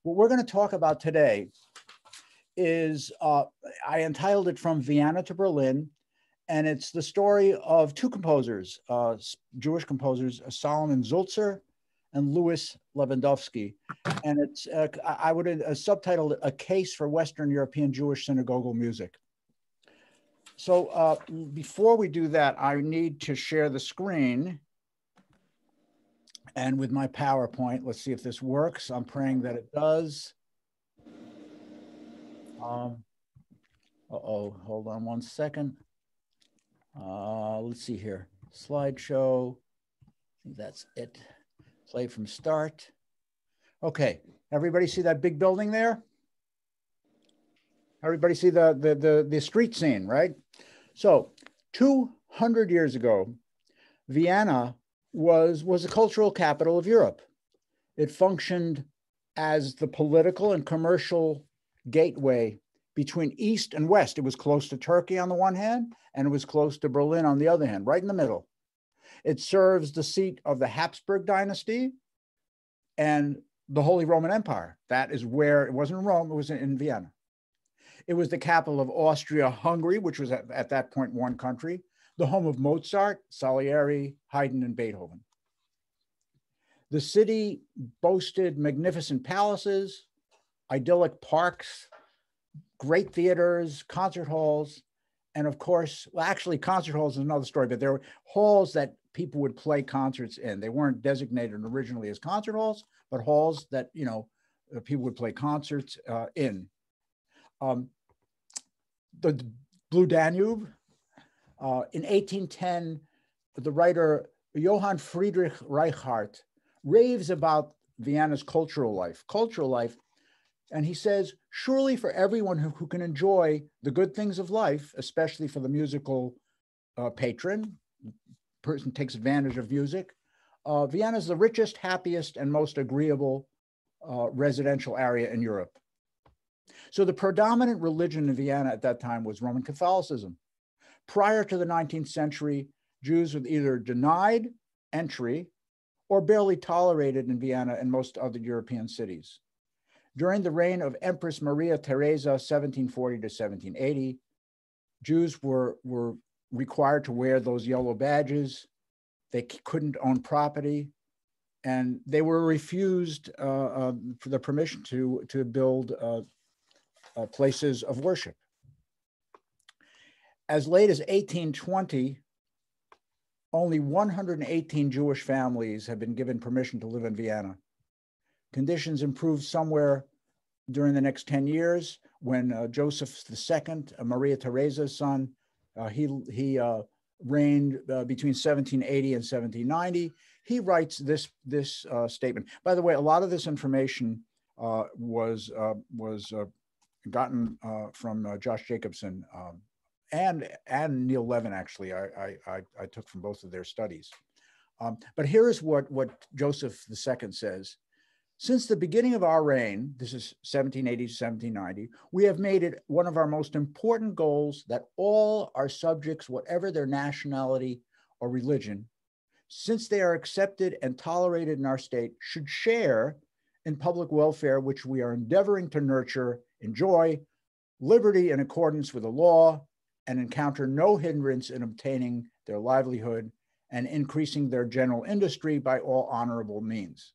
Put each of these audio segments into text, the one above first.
What we're going to talk about today is, I entitled it From Vienna to Berlin, and it's the story of two composers, Jewish composers, Salomon Sulzer and Louis Lewandowsky. And it's, I would subtitle it, A Case for Western European Jewish Synagogal Music. So before we do that, I need to share the screen. And with my PowerPoint, let's see if this works. I'm praying that it does. Hold on one second. Let's see here. Slideshow. I think that's it. Play from start. Okay, everybody see that big building there? Everybody see the street scene, right? So 200 years ago, Vienna was the cultural capital of Europe. It functioned as the political and commercial gateway between East and West. It was close to Turkey on the one hand, and it was close to Berlin on the other hand, right in the middle. It serves the seat of the Habsburg dynasty and the Holy Roman Empire. That is where, it wasn't in Rome, it was in Vienna. It was the capital of Austria-Hungary, which was at that point one country, the home of Mozart, Salieri, Haydn, and Beethoven. The city boasted magnificent palaces, idyllic parks, great theaters, concert halls, and of course, well, actually concert halls is another story, but there were halls that people would play concerts in. They weren't designated originally as concert halls, but halls that, you know, people would play concerts in. The Blue Danube. In 1810, the writer Johann Friedrich Reichardt raves about Vienna's cultural life, and he says, surely for everyone who can enjoy the good things of life, especially for the musical patron, person takes advantage of music, Vienna is the richest, happiest, and most agreeable residential area in Europe. So the predominant religion in Vienna at that time was Roman Catholicism. Prior to the 19th century, Jews were either denied entry or barely tolerated in Vienna and most other European cities. During the reign of Empress Maria Theresa, 1740 to 1780, Jews were required to wear those yellow badges. They couldn't own property, and they were refused for the permission to build places of worship. As late as 1820, only 118 Jewish families had been given permission to live in Vienna. Conditions improved somewhere during the next 10 years when Joseph II, Maria Theresa's son, he reigned between 1780 and 1790. He writes this statement. By the way, a lot of this information was gotten from Josh Jacobson and Neil Levin, actually, I took from both of their studies. But here is what Joseph II says. Since the beginning of our reign, this is 1780 to 1790, we have made it one of our most important goals that all our subjects, whatever their nationality or religion, since they are accepted and tolerated in our state, should share in public welfare, which we are endeavoring to nurture, enjoy, liberty in accordance with the law, and encounter no hindrance in obtaining their livelihood and increasing their general industry by all honorable means.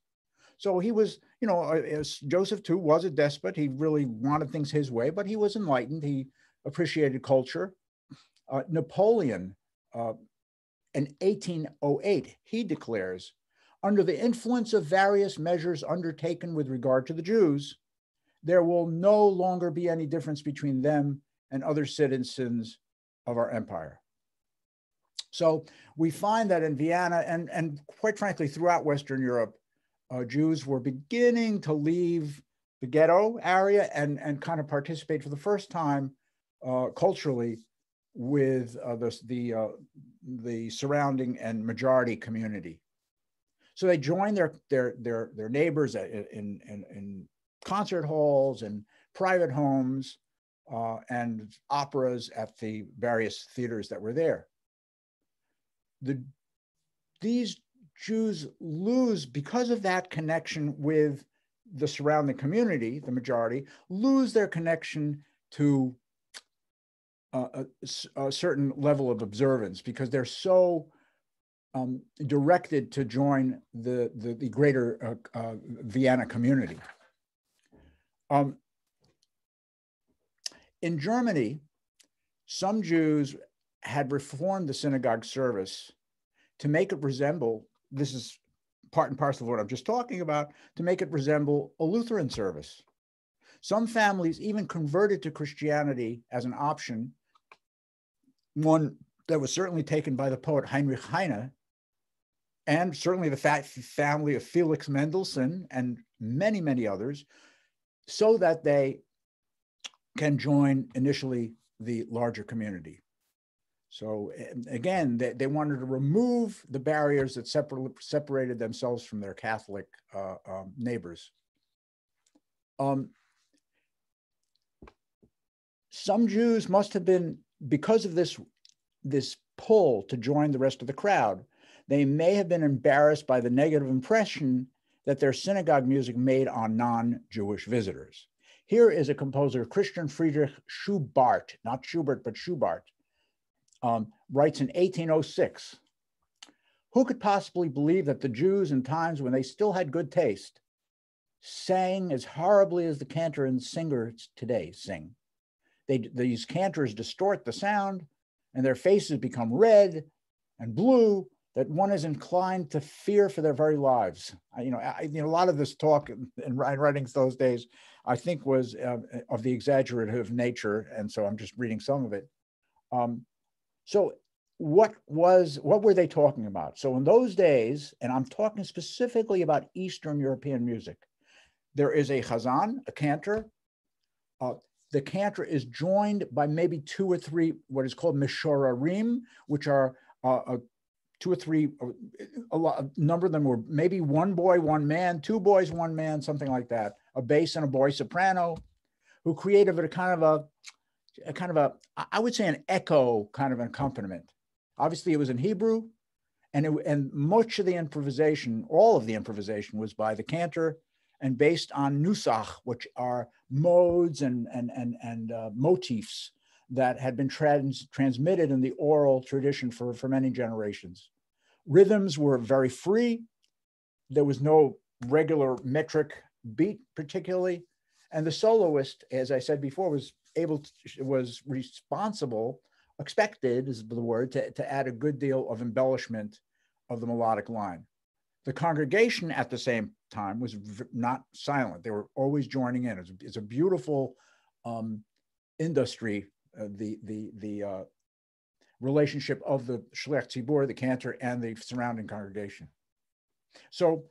So he was, you know, Joseph II was a despot. He really wanted things his way, but he was enlightened. He appreciated culture. Napoleon, in 1808, he declares, under the influence of various measures undertaken with regard to the Jews, there will no longer be any difference between them and other citizens of our empire. So we find that in Vienna and quite frankly, throughout Western Europe, Jews were beginning to leave the ghetto area and kind of participate for the first time culturally with the surrounding and majority community. So they joined their neighbors in concert halls and private homes and operas at the various theaters that were there. These Jews lose, because of that connection with the surrounding community, the majority, lose their connection to a certain level of observance because they're so directed to join the greater Vienna community. In Germany, some Jews had reformed the synagogue service to make it resemble, this is part and parcel of what I'm just talking about, to make it resemble a Lutheran service. Some families even converted to Christianity as an option, one that was certainly taken by the poet Heinrich Heine, and certainly the family of Felix Mendelssohn and many, many others, so that they can join initially the larger community. So again, they wanted to remove the barriers that separated themselves from their Catholic neighbors. Some Jews must have been, because of this pull to join the rest of the crowd, they may have been embarrassed by the negative impression that their synagogue music made on non-Jewish visitors. Here is a composer, Christian Friedrich Schubart, not Schubert, but Schubart, writes in 1806, "Who could possibly believe that the Jews in times when they still had good taste sang as horribly as the cantor and singers today sing? These cantors distort the sound and their faces become red and blue that one is inclined to fear for their very lives." A lot of this talk and writings those days, I think, was of the exaggerative nature, and so I'm just reading some of it. So what were they talking about? So in those days, and I'm talking specifically about Eastern European music, there is a chazan, a cantor. The cantor is joined by maybe two or three what is called mishorarim, which are two or three, a number of them were maybe one boy, one man, two boys, one man, something like that, a bass and a boy soprano, who created a kind of I would say an echo kind of an accompaniment. Obviously it was in Hebrew, and much of the improvisation, all of the improvisation, was by the cantor and based on nusach, which are modes and motifs that had been transmitted in the oral tradition for many generations. Rhythms were very free. There was no regular metric beat particularly. And the soloist, as I said before, was responsible, expected is the word, to add a good deal of embellishment of the melodic line. The congregation at the same time was not silent. They were always joining in. It's a beautiful industry, the relationship of the Shliach Tzibur, the cantor, and the surrounding congregation. So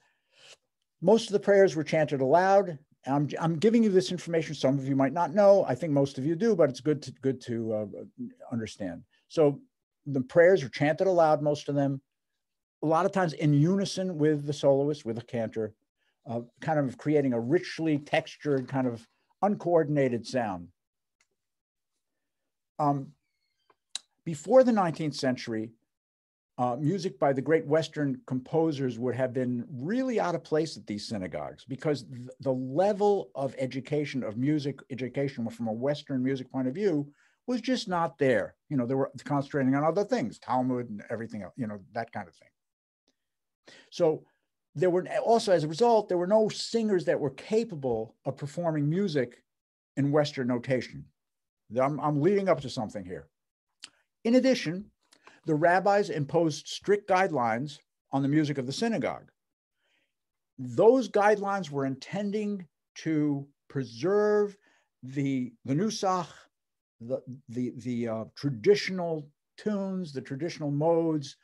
most of the prayers were chanted aloud. I'm giving you this information. Some of you might not know. I think most of you do, but it's good to understand. So the prayers are chanted aloud, most of them, a lot of times in unison with the soloist, with the cantor, kind of creating a richly textured, kind of uncoordinated sound. Before the 19th century, music by the great Western composers would have been really out of place at these synagogues because the level of education from a Western music point of view was just not there. They were concentrating on other things, Talmud and everything else, that kind of thing. So there were also, as a result, there were no singers that were capable of performing music in Western notation. I'm leading up to something here. In addition, the rabbis imposed strict guidelines on the music of the synagogue. Those guidelines were intending to preserve the nusach, the traditional tunes, the traditional modes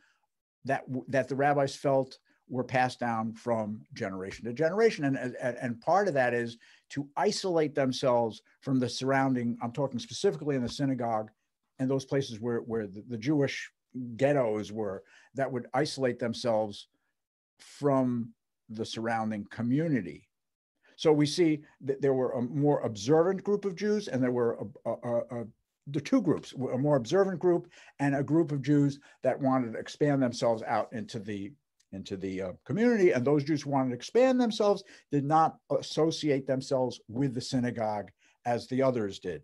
that the rabbis felt were passed down from generation to generation. And part of that is to isolate themselves from the surrounding, I'm talking specifically in the synagogue and those places where the Jewish ghettos were, that would isolate themselves from the surrounding community. So we see that there were a more observant group of Jews, and there were the two groups, a more observant group and a group of Jews that wanted to expand themselves out into the into the community, and those Jews who wanted to expand themselves did not associate themselves with the synagogue as the others did.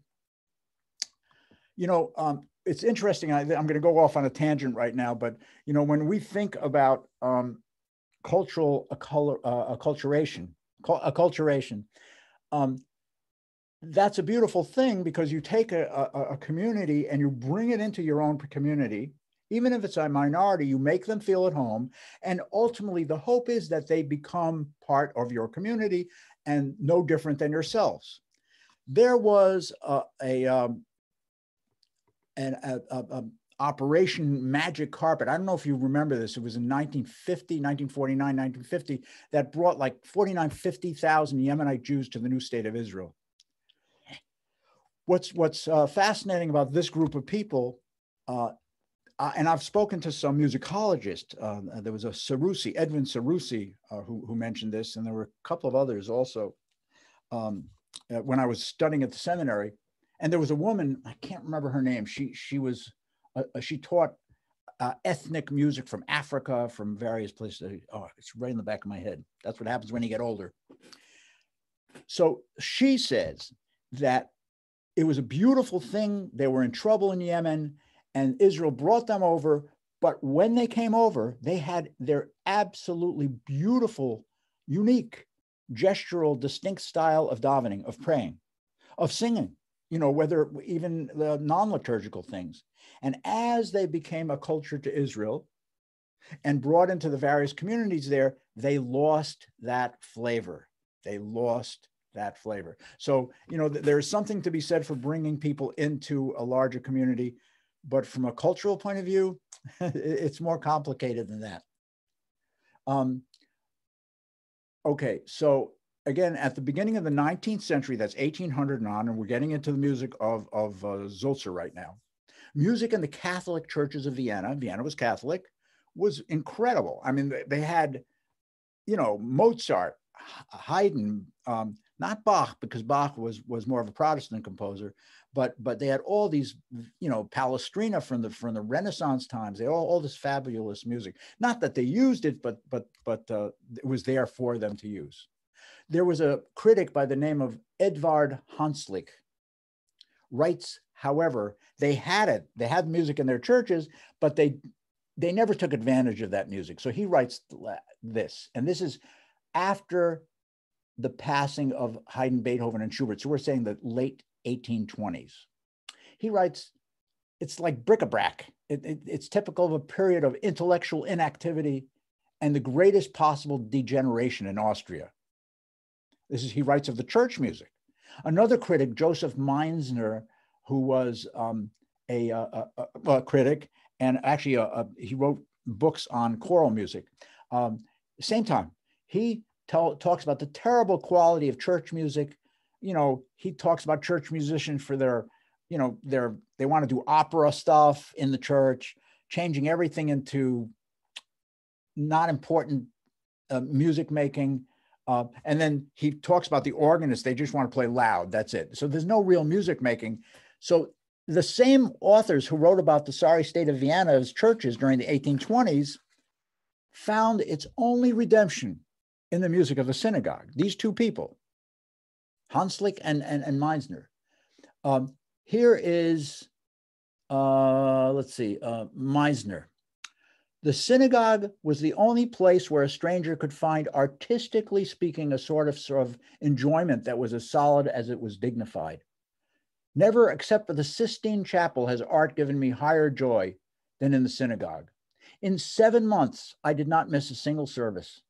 You know, it's interesting. I'm going to go off on a tangent right now, but you know, when we think about cultural acculturation, that's a beautiful thing, because you take a community and you bring it into your own community. Even if it's a minority, you make them feel at home. And ultimately, the hope is that they become part of your community and no different than yourselves. There was an Operation Magic Carpet. I don't know if you remember this. It was in 1949, 1950, that brought like 50,000 Yemenite Jews to the new state of Israel. What's fascinating about this group of people, and I've spoken to some musicologists. There was a Sarusi, Edwin Sarusi, who mentioned this, and there were a couple of others also when I was studying at the seminary. And there was a woman, I can't remember her name. She taught ethnic music from Africa, from various places. Oh, it's right in the back of my head. That's what happens when you get older. So she says that it was a beautiful thing. They were in trouble in Yemen, and Israel brought them over. But when they came over, they had their absolutely beautiful, unique, gestural, distinct style of davening, of praying, of singing, you know, whether even the non-liturgical things. And as they became a culture to Israel and brought into the various communities there, they lost that flavor. They lost that flavor. So, you know, there's something to be said for bringing people into a larger community, but from a cultural point of view, it's more complicated than that. Okay, so again, at the beginning of the 19th century, that's 1800 and on, and we're getting into the music of Sulzer right now. Music in the Catholic churches of Vienna, Vienna was Catholic, was incredible. I mean, they had, you know, Mozart, Haydn, not Bach, because Bach was more of a Protestant composer, but they had all these, you know, Palestrina from the Renaissance times. They had all this fabulous music. Not that they used it, but it was there for them to use. There was a critic by the name of Edvard Hanslick, writes, however, they had music in their churches, but they never took advantage of that music. So he writes this, and this is after the passing of Haydn, Beethoven, and Schubert. So we're saying the late 1820s. He writes, it's like bric-a-brac. It's typical of a period of intellectual inactivity and the greatest possible degeneration in Austria. He writes of the church music. Another critic, Joseph Meisner, who was a critic, and actually he wrote books on choral music. Same time, he talks about the terrible quality of church music. You know, he talks about church musicians for their, you know, they want to do opera stuff in the church, changing everything into not important music making. And then he talks about the organists. They just want to play loud. That's it. So there's no real music making. So the same authors who wrote about the sorry state of Vienna's churches during the 1820s found its only redemption in the music of the synagogue. These two people, Hanslick and Meisner. Here is, let's see, Meisner. The synagogue was the only place where a stranger could find, artistically speaking, a sort of enjoyment that was as solid as it was dignified. Never, except for the Sistine Chapel, has art given me higher joy than in the synagogue. In 7 months, I did not miss a single service.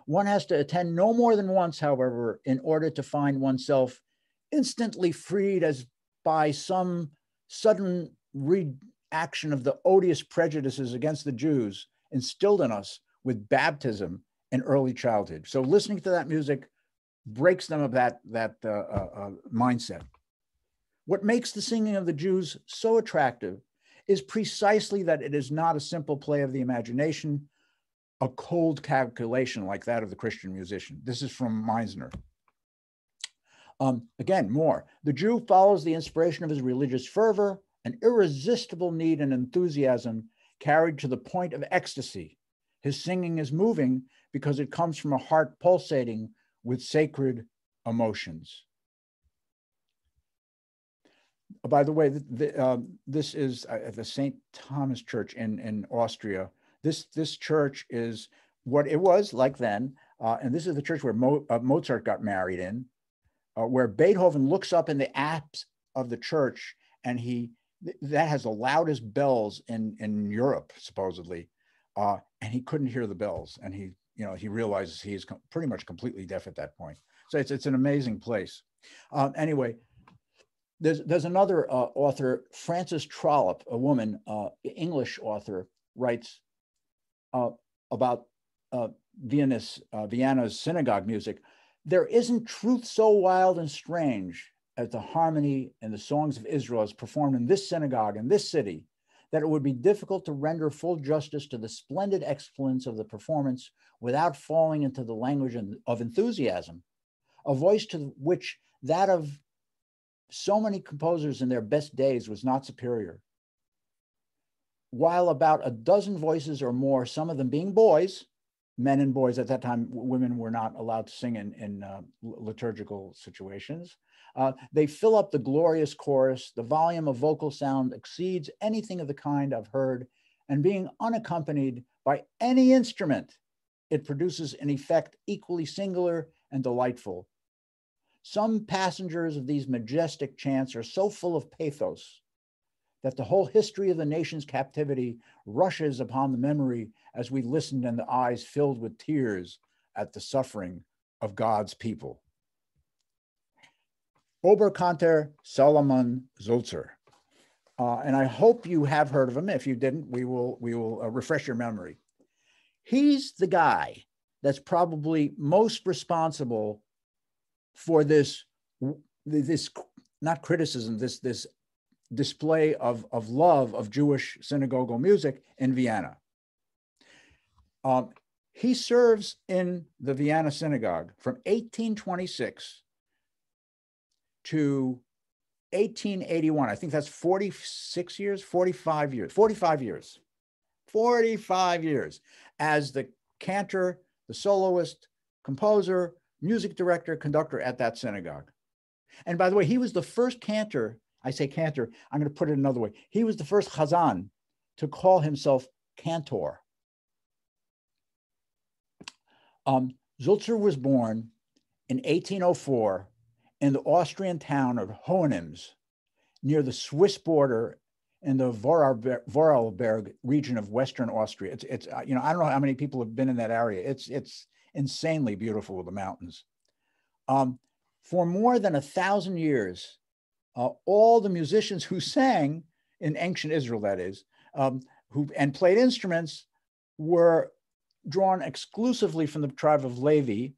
One has to attend no more than once, however, in order to find oneself instantly freed as by some sudden reaction of the odious prejudices against the Jews instilled in us with baptism in early childhood. So listening to that music breaks them of that mindset. What makes the singing of the Jews so attractive is precisely that it is not a simple play of the imagination, a cold calculation like that of the Christian musician. This is from Meisner. Again, more. The Jew follows the inspiration of his religious fervor, an irresistible need and enthusiasm carried to the point of ecstasy, His singing is moving because it comes from a heart pulsating with sacred emotions. By the way, this is the St. Thomas Church in Austria. This church is what it was like then, and this is the church where Mozart got married in, where Beethoven looks up in the apse of the church, and that has the loudest bells in Europe, supposedly, and he couldn't hear the bells, and he realizes he's pretty much completely deaf at that point. So it's an amazing place. Anyway, there's another author, Frances Trollope, a woman, English author, writes about Vienna's synagogue music. There isn't truth so wild and strange as the harmony and the songs of Israel as performed in this synagogue in this city, that it would be difficult to render full justice to the splendid excellence of the performance without falling into the language of enthusiasm, a voice to which that of so many composers in their best days was not superior. While about a dozen voices or more, some of them being boys, men and boys at that time, women were not allowed to sing in liturgical situations. They fill up the glorious chorus. The volume of vocal sound exceeds anything of the kind I've heard, and being unaccompanied by any instrument, it produces an effect equally singular and delightful. Some passengers of these majestic chants are so full of pathos that the whole history of the nation's captivity rushes upon the memory as we listened, and the eyes filled with tears at the suffering of God's people. Oberkantor Salomon Sulzer. And I hope you have heard of him. If you didn't, we will refresh your memory. He's the guy that's probably most responsible for this not criticism, this display of love of Jewish synagogal music in Vienna. He serves in the Vienna synagogue from 1826 to 1881. I think that's 45 years as the cantor, the soloist, composer, music director, conductor at that synagogue. And by the way, he was the first cantor. I say cantor, I'm going to put it another way. He was the first chazan to call himself cantor. Sulzer was born in 1804 in the Austrian town of Hohenems, near the Swiss border in the Vorarlberg region of Western Austria. It's I don't know how many people have been in that area. It's insanely beautiful with the mountains. For more than 1,000 years, all the musicians who sang in ancient Israel, that is, and played instruments, were drawn exclusively from the tribe of Levi.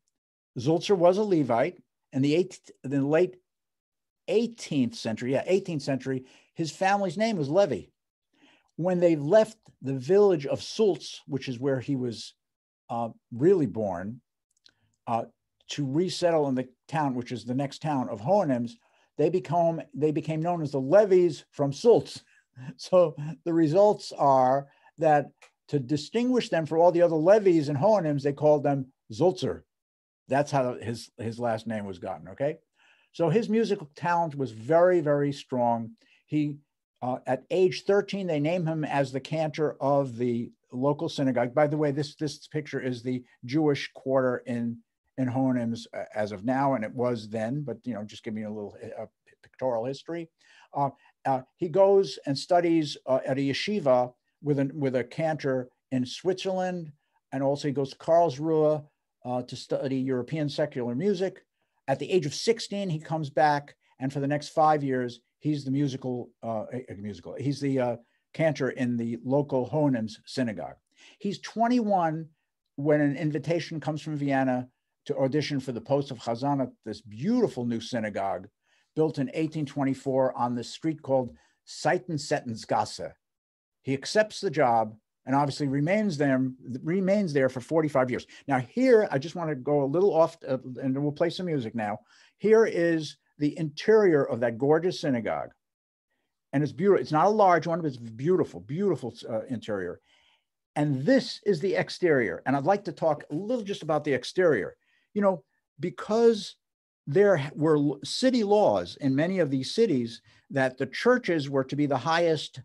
Sulzer was a Levite. In the late 18th century, his family's name was Levi. When they left the village of Sulz, which is where he was really born, to resettle in the town, which is the next town of Hohenems, they became known as the Levies from Sulz. So the results are that to distinguish them from all the other Levies in Hohenems, they called them Sulzer. That's how his last name was gotten, okay? So his musical talent was very, very strong. He, at age 13, they named him as the cantor of the local synagogue. By the way, this picture is the Jewish quarter in Hohenems as of now, and it was then, but just give me a little pictorial history. He goes and studies at a yeshiva with a cantor in Switzerland, and also he goes to Karlsruhe to study European secular music. At the age of 16, he comes back, and for the next 5 years, he's the he's the cantor in the local Hohenems synagogue. He's 21 when an invitation comes from Vienna to audition for the post of Chazan at this beautiful new synagogue built in 1824 on the street called Seitensettensgasse. He accepts the job and obviously remains there for 45 years. Now here, I just want to go a little off, and we'll play some music now. Here is the interior of that gorgeous synagogue. And it's beautiful. It's not a large one, but it's beautiful, beautiful interior. And this is the exterior. And I'd like to talk a little just about the exterior. You know, because there were city laws in many of these cities that the churches were to be the highest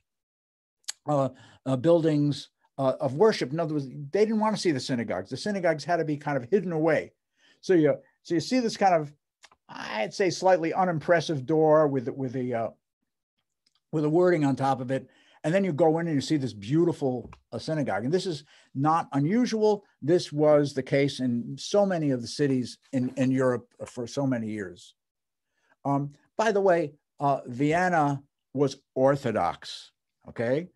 buildings of worship. In other words, they didn't want to see the synagogues. The synagogues had to be kind of hidden away. So you see this kind of, I'd say, slightly unimpressive door with a wording on top of it. And then you go in and you see this beautiful synagogue. And this is not unusual. This was the case in so many of the cities in Europe for so many years. By the way, Vienna was Orthodox, okay?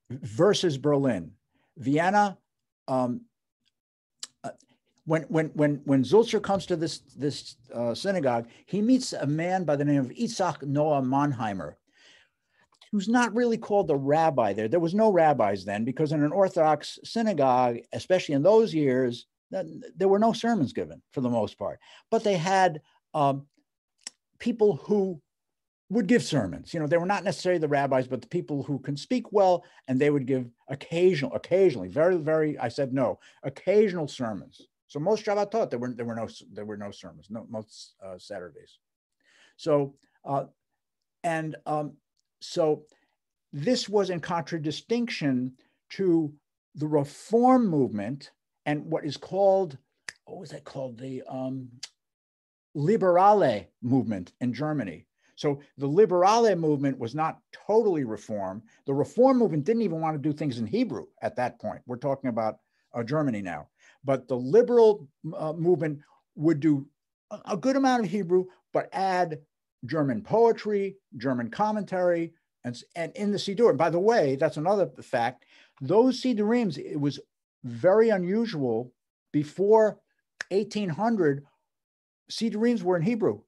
Versus Berlin. Vienna, when Sulzer comes to this synagogue, he meets a man by the name of Isaac Noah Mannheimer, who's not really called the rabbi there. There was no rabbis then, because in an Orthodox synagogue, especially in those years, there were no sermons given for the most part. But they had people who would give sermons. You know, they were not necessarily the rabbis, but the people who can speak well, and they would give occasionally, very, I said no, occasional sermons. So most Shabbatot, there were no sermons, most Saturdays. So so this was in contradistinction to the Reform movement and what is called, what was that called? The Liberale movement in Germany. So the Liberale movement was not totally Reform. The Reform movement didn't even want to do things in Hebrew at that point. We're talking about Germany now. But the liberal movement would do a good amount of Hebrew, but add German poetry, German commentary, and in the Siddur. And by the way, that's another fact. Those Siddurim, it was very unusual. Before 1800, Siddurim were in Hebrew,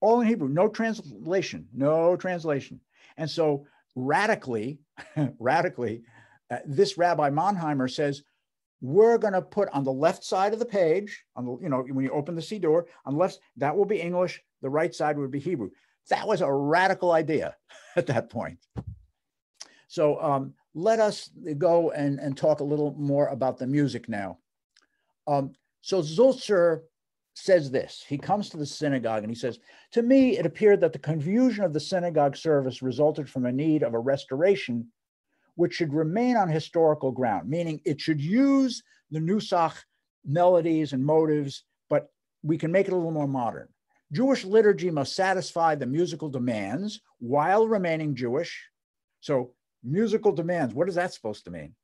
all in Hebrew, no translation. And so radically, this Rabbi Mannheimer says, we're going to put on the left side of the page, on the, when you open the Siddur, on the left, that will be English, the right side would be Hebrew. That was a radical idea at that point. So let us go and talk a little more about the music now. So Sulzer says this. He comes to the synagogue and he says, to me, it appeared that the confusion of the synagogue service resulted from a need of a restoration which should remain on historical ground, meaning it should use the Nusach melodies and motives, but we can make it a little more modern. Jewish liturgy must satisfy the musical demands while remaining Jewish. So musical demands, what is that supposed to mean?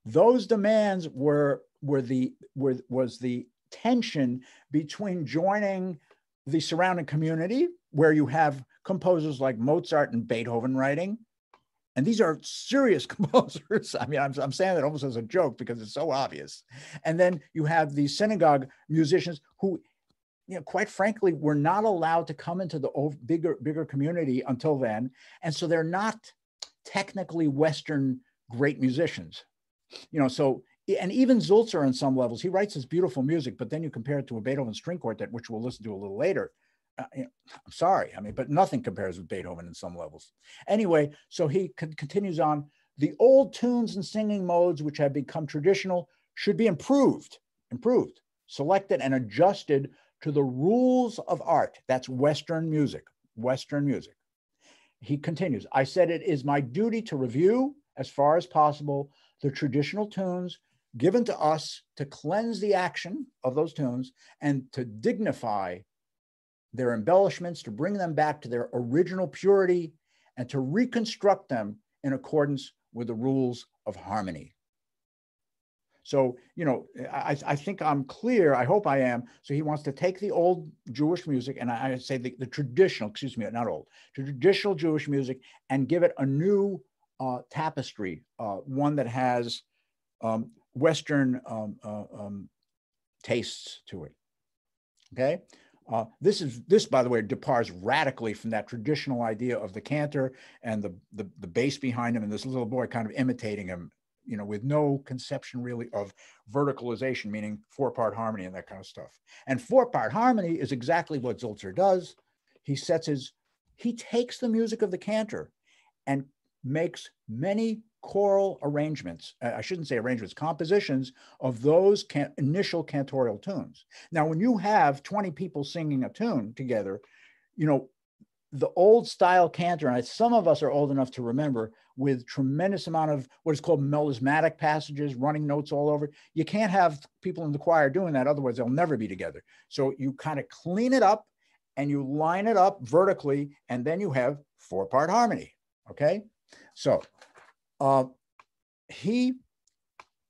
Those demands was the tension between joining the surrounding community, where you have composers like Mozart and Beethoven writing, and these are serious composers. I mean, I'm saying that almost as a joke because it's so obvious. And then you have these synagogue musicians who, quite frankly, were not allowed to come into the bigger community until then. And so they're not technically Western great musicians. So, and even Sulzer on some levels, he writes this beautiful music, but then you compare it to a Beethoven string quartet, which we'll listen to a little later. I'm sorry, but nothing compares with Beethoven in some levels. Anyway, so he continues on. The old tunes and singing modes, which have become traditional, should be improved, selected and adjusted to the rules of art. That's Western music. He continues, I said it is my duty to review, as far as possible, the traditional tunes given to us to cleanse the action of those tunes and to dignify their embellishments, to bring them back to their original purity, and to reconstruct them in accordance with the rules of harmony. So, I think I'm clear. I hope I am. So he wants to take the old Jewish music, and I say the traditional, traditional Jewish music, and give it a new tapestry, one that has Western tastes to it. Okay. This, by the way, departs radically from that traditional idea of the cantor and the bass behind him and this little boy kind of imitating him, with no conception really of verticalization, meaning four-part harmony and that kind of stuff. And four-part harmony is exactly what Sulzer does. He takes the music of the cantor and makes many choral arrangements, I shouldn't say arrangements, compositions of those initial cantorial tunes. Now, when you have 20 people singing a tune together, you know, the old style cantor, and some of us are old enough to remember, with tremendous amount of what is called melismatic passages, running notes all over. You can't have people in the choir doing that, otherwise they'll never be together. So you kind of clean it up and you line it up vertically, and then you have 4-part harmony, okay? So he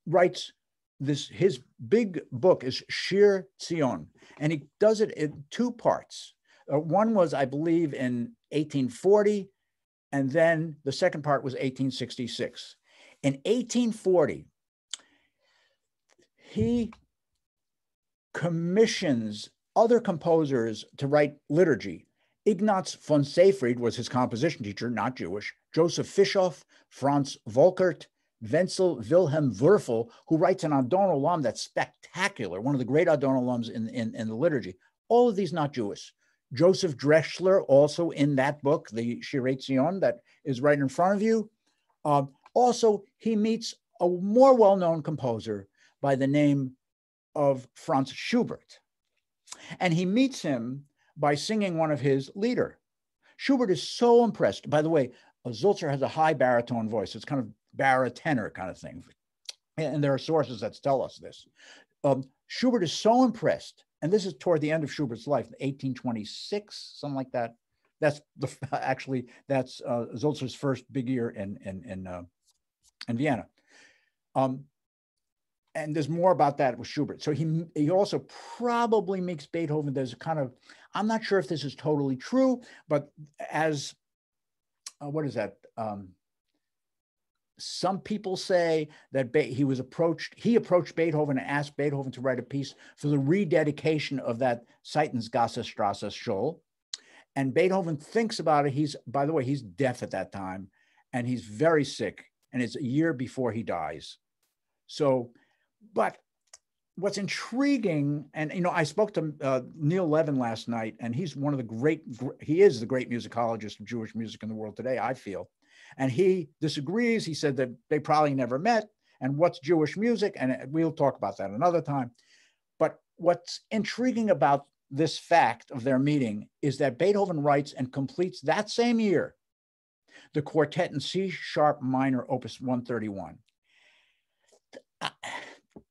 writes this, his big book is Shir Tzion, and he does it in 2 parts. One was, I believe, in 1840, and then the second part was 1866. In 1840, he commissions other composers to write liturgy. Ignaz von Seyfried was his composition teacher, not Jewish. Joseph Fischoff, Franz Volkert, Wenzel Wilhelm Würfel, who writes an Adon Olam that's spectacular, one of the great Adon Olams in the liturgy. All of these not Jewish. Joseph Drechsler, also in that book, the Shirei Tzion, that is right in front of you. Also, he meets a more well-known composer by the name of Franz Schubert. And he meets him by singing one of his lieder. Schubert is so impressed. By the way, Sulzer has a high baritone voice. It's kind of barotenor kind of thing. And there are sources that tell us this. Schubert is so impressed, and this is toward the end of Schubert's life, 1826, something like that. That's that's Sulzer's first big year in Vienna. And there's more about that with Schubert. So he also probably makes Beethoven. There's a kind of, I'm not sure if this is totally true, but as, what is that? Some people say that he approached Beethoven and asked Beethoven to write a piece for the rededication of that Seitensgasse Strasse Schule. And Beethoven thinks about it. By the way, he's deaf at that time, and he's very sick, and it's a year before he dies. So, but what's intriguing, and I spoke to Neil Levin last night, and he's one of the he is the great musicologist of Jewish music in the world today, I feel. And he disagrees. He said that they probably never met, and what's Jewish music? And we'll talk about that another time. But what's intriguing about this fact of their meeting is that Beethoven writes and completes that same year the quartet in C sharp minor, opus 131.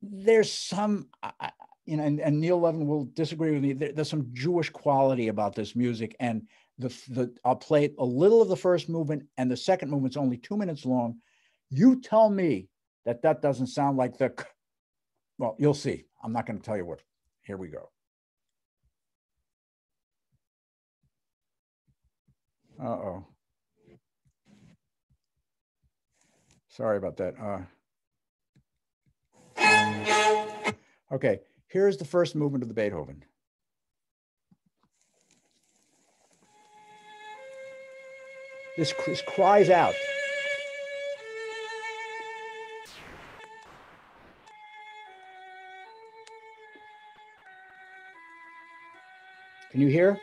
There's some, and Neil Levin will disagree with me, there's some Jewish quality about this music, and I'll play a little of the first movement, and the second movement's only 2 minutes long. You tell me that doesn't sound like well, you'll see. I'm not going to tell you what. Here we go. Uh-oh. Sorry about that. Okay, here's the first movement of the Beethoven. This cries out. Can you hear?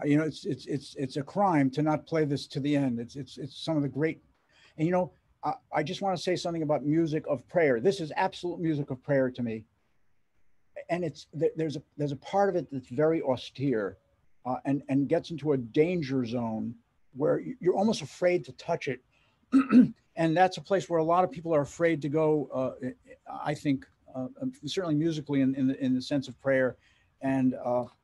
You know, it's a crime to not play this to the end. It's some of the great, and you know, I just want to say something about music of prayer. This is absolute music of prayer to me, and there's a part of it that's very austere, and gets into a danger zone where you're almost afraid to touch it, and that's a place where a lot of people are afraid to go. I think certainly musically in the sense of prayer, and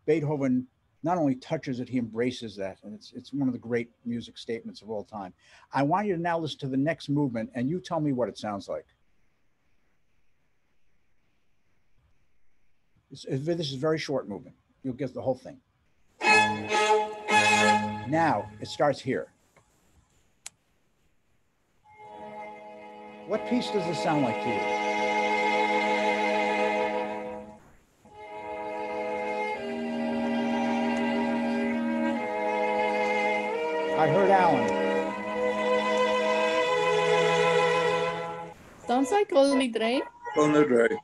Beethoven not only touches it, he embraces that, and it's one of the great music statements of all time. I want you to now listen to the next movement, and you tell me what it sounds like. This is a very short movement. You'll get the whole thing. Now it starts here. What piece does this sound like to you? I heard Alan. Sounds like only Dre. Only Dre.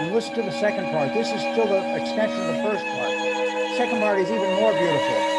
And listen to the second part. This is still the extension of the first part. The second part is even more beautiful.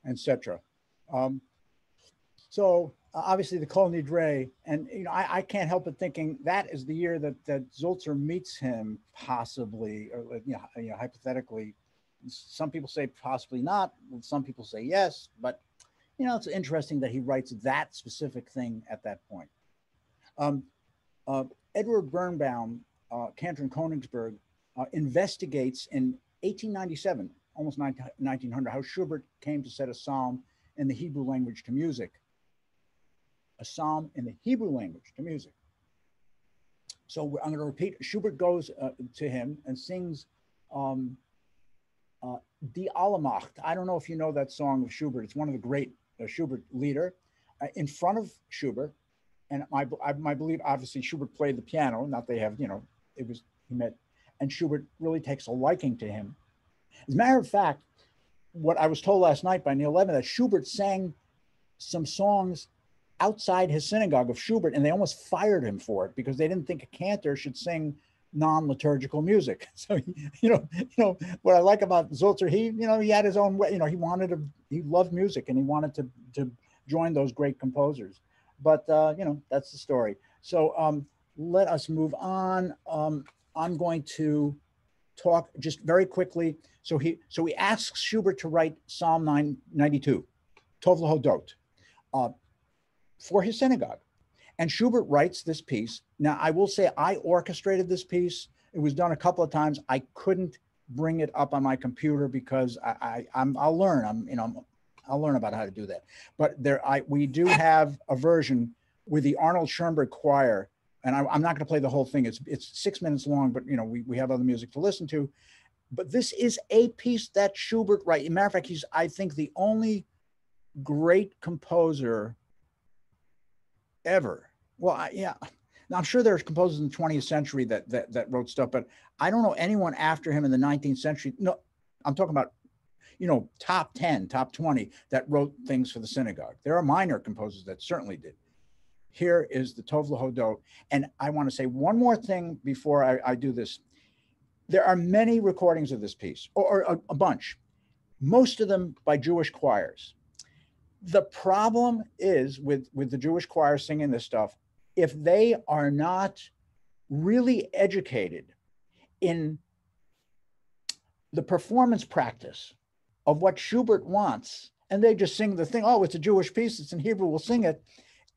Etc. So obviously the Kol Nidre, and you know, I can't help but thinking that is the year that Sulzer meets him, possibly, or hypothetically. Some people say possibly not. Some people say yes, but you know, it's interesting that he writes that specific thing at that point. Edward Birnbaum, Cantor and Königsberg, investigates in 1897, almost 1900, how Schubert came to set a psalm in the Hebrew language to music. A psalm in the Hebrew language to music. So I'm going to repeat. Schubert goes to him and sings Die Allemacht. I don't know if you know that song of Schubert. It's one of the great Schubert lieder. In front of Schubert, and I believe obviously Schubert played the piano. Not they have, you know, it was he met, and Schubert really takes a liking to him. As a matter of fact, what I was told last night by Neil Levin, that Schubert sang some songs outside his synagogue of Schubert, and they almost fired him for it because they didn't think a cantor should sing non-liturgical music. So you know what I like about Sulzer, he had his own way. You know, he loved music and he wanted to join those great composers. But you know, that's the story. So let us move on. I'm going to talk just very quickly. So he asks Schubert to write Psalm 92, Tov Lahodot, for his synagogue. And Schubert writes this piece. Now, I will say I orchestrated this piece. It was done a couple of times. I couldn't bring it up on my computer because I'll learn. I'll learn about how to do that. But we do have a version with the Arnold Schoenberg Choir, and I'm not going to play the whole thing. It's 6 minutes long, but you know we have other music to listen to. but this is a piece that Schubert, right? Matter of fact, he's, I think, the only great composer ever. Well, yeah, now, I'm sure there's composers in the 20th century that wrote stuff, but I don't know anyone after him in the 19th century. No, I'm talking about, top 10, top 20 that wrote things for the synagogue. There are minor composers that certainly did. Here is the Tov Lahodot. And I want to say one more thing before I do this. There are many recordings of this piece, or a bunch, most of them by Jewish choirs. The problem is with the Jewish choir singing this stuff, if they are not really educated in the performance practice of what Schubert wants, and they just sing the thing, oh, it's a Jewish piece, it's in Hebrew, we'll sing it,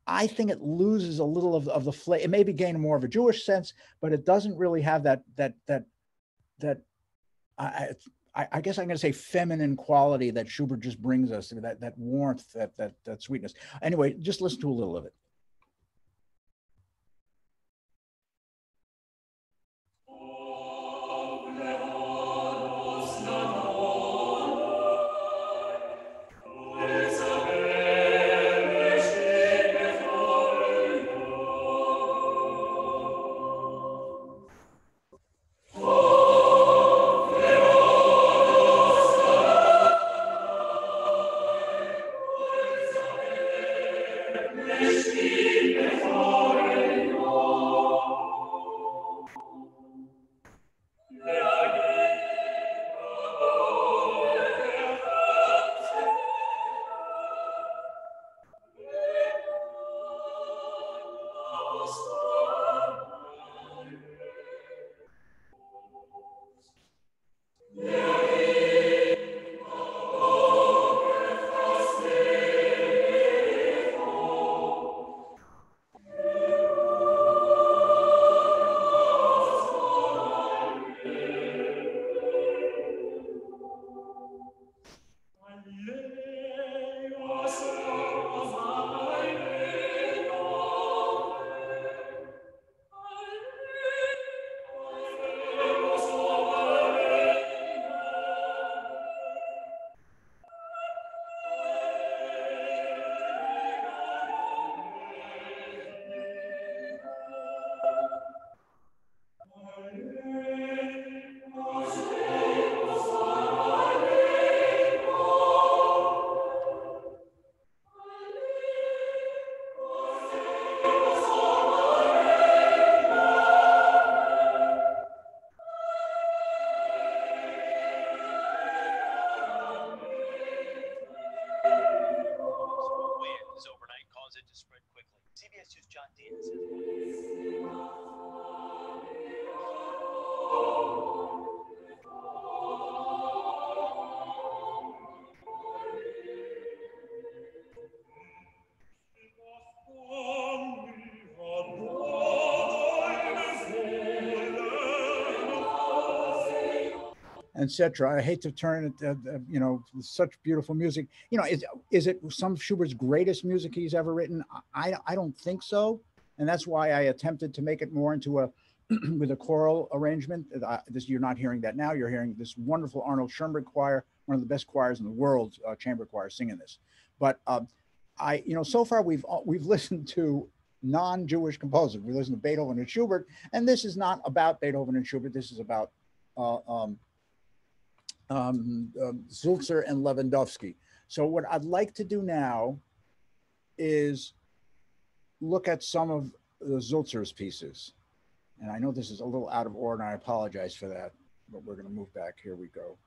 I think it loses a little of the flavor. It may be gaining more of a Jewish sense, but it doesn't really have that I guess I'm going to say feminine quality that Schubert just brings us, that warmth, that sweetness. Anyway, just listen to a little of it. Etc. I hate to turn it, such beautiful music. Is it some of Schubert's greatest music he's ever written? I don't think so, and that's why I attempted to make it more into a with a choral arrangement. This, you're not hearing that now. You're hearing this wonderful Arnold Schoenberg choir, one of the best choirs in the world, chamber choir, singing this. But so far we've listened to non-Jewish composers. We listened to Beethoven and Schubert, and this is not about Beethoven and Schubert. This is about Sulzer and Lewandowsky. So what I'd like to do now is look at some of the Sulzer's pieces. And I know this is a little out of order, and I apologize for that, but we're going to move back. Here we go.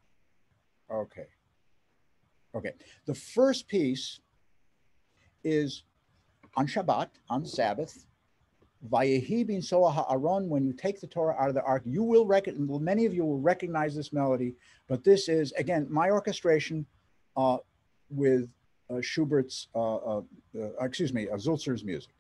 Okay. The first piece is on Shabbat, on Sabbath. Vayehi bin Soah ha'aron, when you take the Torah out of the ark, you will many of you will recognize this melody, but this is, again, my orchestration with Schubert's, Sulzer's music.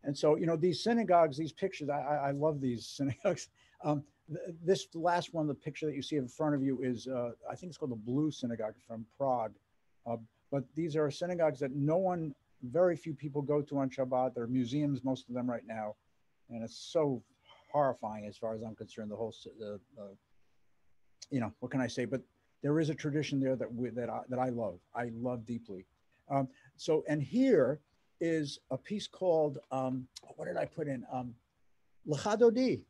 And so, you know, these synagogues, these pictures, I love these synagogues. This last one, the picture that you see in front of you is, I think it's called the Blue Synagogue from Prague. But these are synagogues that very few people go to on Shabbat. They're museums, most of them right now. And it's so horrifying as far as I'm concerned, the whole, you know, what can I say? But there is a tradition there that I love deeply. So, and here is a piece called, what did I put in? Lechadodi.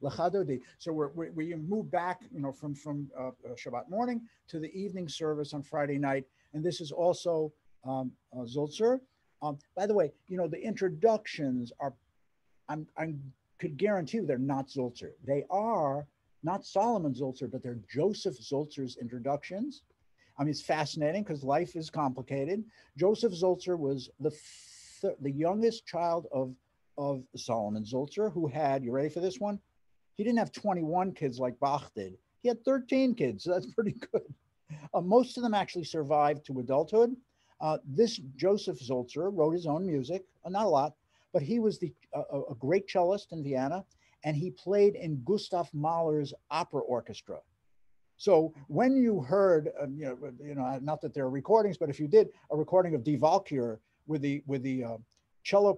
So we move back, you know, from Shabbat morning to the evening service on Friday night. And this is also Sulzer. By the way, you know, the introductions are, I could guarantee you they're not Sulzer. They are not Salomon Sulzer, but they're Joseph Sulzer's introductions. I mean, it's fascinating because life is complicated. Joseph Sulzer was the youngest child of Salomon Sulzer, who had, you ready for this one? He didn't have 21 kids like Bach did. He had 13 kids, so that's pretty good. Most of them actually survived to adulthood. This Joseph Sulzer wrote his own music, not a lot, but he was a great cellist in Vienna, and he played in Gustav Mahler's opera orchestra. So when you heard, you know, not that there are recordings, but if you did a recording of Die Walküre with the cello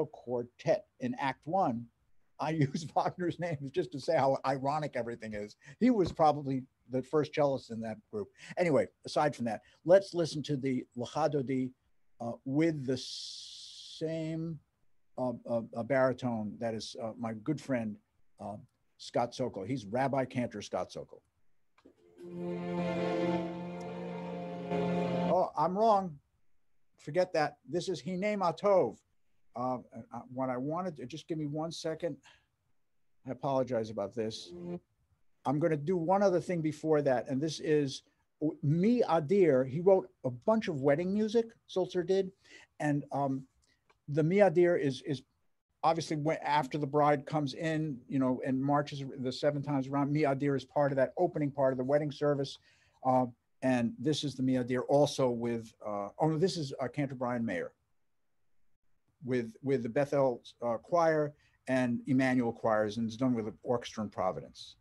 quartet in Act 1, I use Wagner's name just to say how ironic everything is. He was probably the first cellist in that group. Anyway, aside from that, let's listen to the Lechadodi with the same baritone that is my good friend Scott Sokol. He's Rabbi Cantor Scott Sokol. Oh, I'm wrong. Forget that. This is Hinei Matov. What I wanted to, just give me 1 second. I apologize about this. I'm going to do one other thing before that, and this is Mi Adir. He wrote a bunch of wedding music, Sulzer did, and the Mi Adir is obviously when, after the bride comes in, you know, and marches the 7 times around. Mi Adir is part of that opening part of the wedding service, and this is the Mi Adir also with. Oh no, this is Cantor Brian Mayer with the Bethel choir and Emmanuel choirs, and it's done with the orchestra in Providence.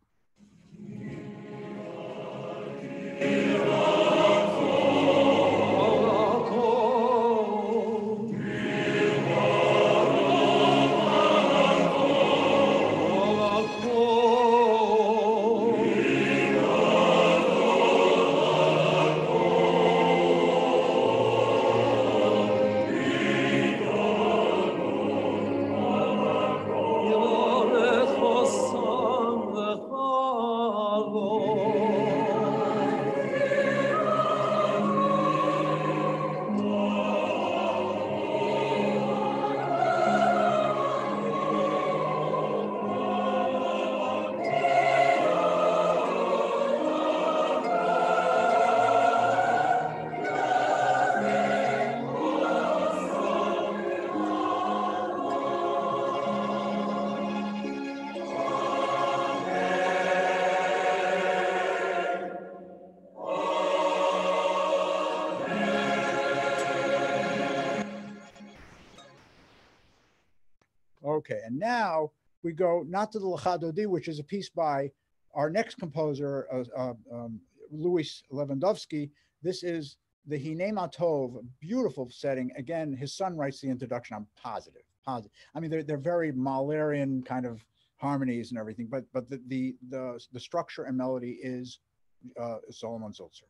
Okay, and now we go not to the Lechadodi, which is a piece by our next composer, Louis Lewandowsky. This is the Hinei Matov, beautiful setting. Again, his son writes the introduction. I'm positive. I mean, they're very Mahlerian kind of harmonies and everything, but the structure and melody is Salomon Sulzer.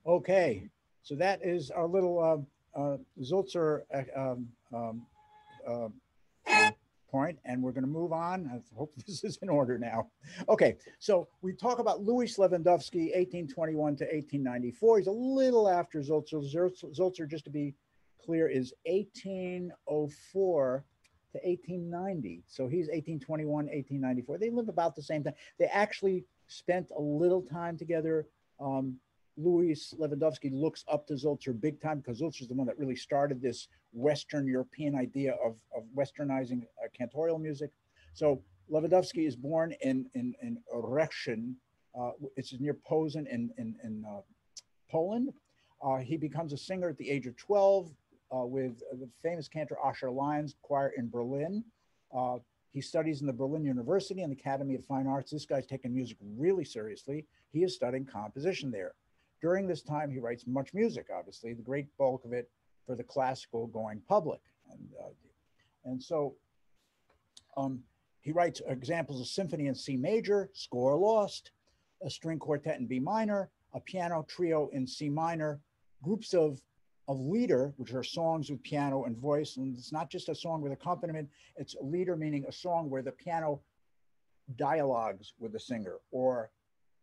Okay, so that is our little Sulzer point, and we're going to move on. I hope this is in order now. Okay, so we talk about Louis Lewandowsky, 1821 to 1894. He's a little after Sulzer. Sulzer, just to be clear, is 1804 to 1890. So he's 1821, 1894. They live about the same time. They actually spent a little time together. Louis Lewandowsky looks up to Sulzer big time because Sulzer is the one that really started this Western European idea of westernizing cantorial music. So Lewandowsky is born in Rechen. It's near Posen in Poland. He becomes a singer at the age of 12 with the famous Cantor Lyons choir in Berlin. He studies in the Berlin University and the Academy of Fine Arts. This guy's taking music really seriously. He is studying composition there. During this time, he writes much music, obviously, the great bulk of it for the classical going public. And so he writes examples of symphony in C major, score lost, a string quartet in B minor, a piano trio in C minor, groups of lieder, which are songs with piano and voice. And it's not just a song with accompaniment, it's a lieder, meaning a song where the piano dialogues with the singer or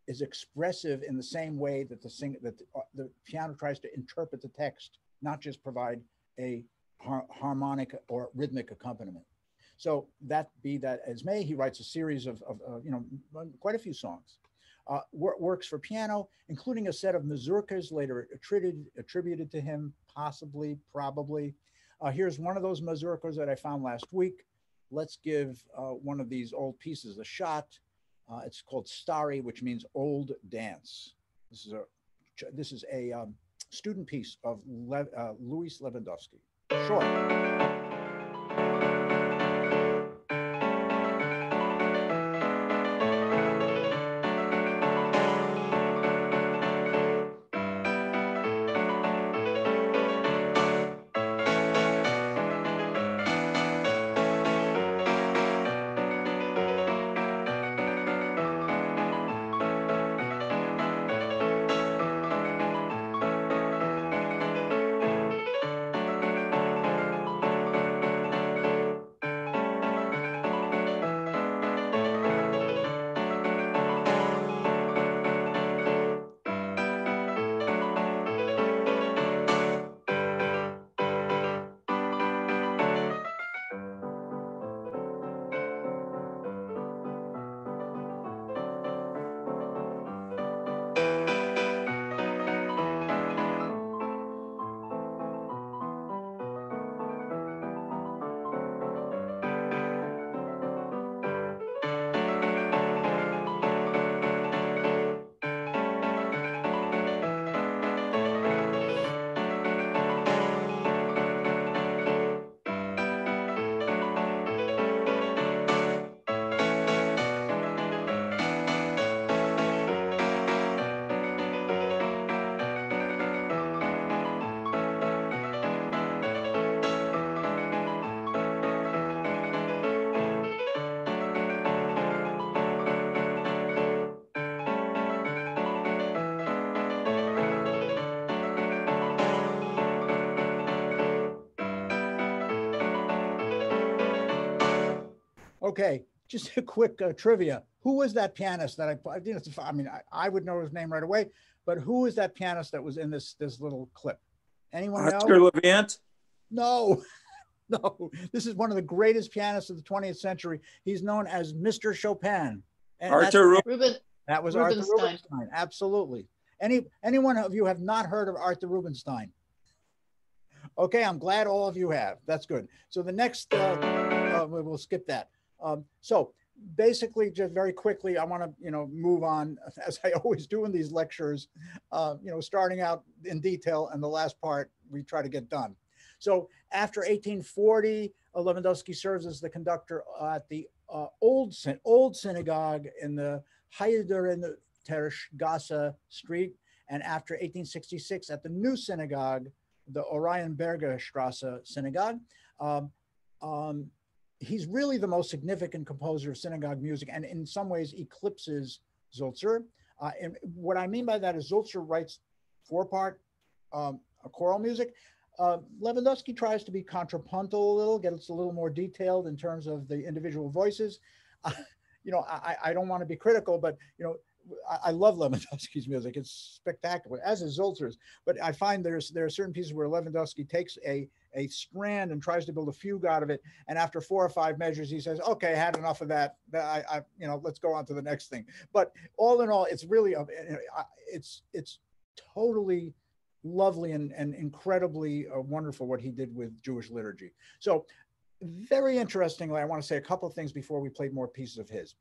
is expressive in the same way that the piano tries to interpret the text, not just provide a harmonic or rhythmic accompaniment. So that be that as may, he writes a series of quite a few songs. Works for piano, including a set of mazurkas later attributed to him, possibly, probably. Here's one of those mazurkas that I found last week. Let's give one of these old pieces a shot. It's called Stari, which means old dance. This is a student piece of Louis Lewandowsky. Short. Okay, just a quick trivia. Who was that pianist that I would know his name right away, but who is that pianist that was in this little clip? Anyone know? Oscar Levant? No, no. This is one of the greatest pianists of the 20th century. He's known as Mr. Chopin. And Arthur Rubin. That was Arthur Rubinstein. Absolutely. Anyone of you have not heard of Arthur Rubinstein? Okay, I'm glad all of you have. That's good. So the next, we'll skip that. So basically, just very quickly, I want to, move on, as I always do in these lectures, starting out in detail, and the last part we try to get done. So after 1840, Lewandowsky serves as the conductor at the old synagogue in the Heiderentergasse Street, and after 1866 at the new synagogue, the Oranienberger Strasse Synagogue. He's really the most significant composer of synagogue music, and in some ways eclipses Sulzer. And what I mean by that is Sulzer writes four-part choral music. Lewandowsky tries to be contrapuntal a little, gets a little more detailed in terms of the individual voices. I don't want to be critical, but I love Lewandowski's music. It's spectacular, as is Sulzer's. But I find there are certain pieces where Lewandowski takes a strand and tries to build a fugue out of it, and after 4 or 5 measures, he says, "Okay, I had enough of that. Let's go on to the next thing." But all in all, it's really it's totally lovely and incredibly wonderful what he did with Jewish liturgy. So, very interestingly, I want to say a couple of things before we play more pieces of his.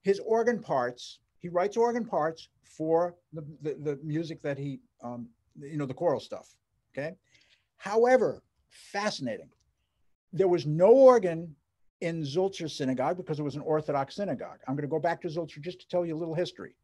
His organ parts He writes organ parts for the music that he, the choral stuff. Okay. However, fascinating. There was no organ in Sulzer synagogue because it was an Orthodox synagogue. I'm going to go back to Sulzer just to tell you a little history.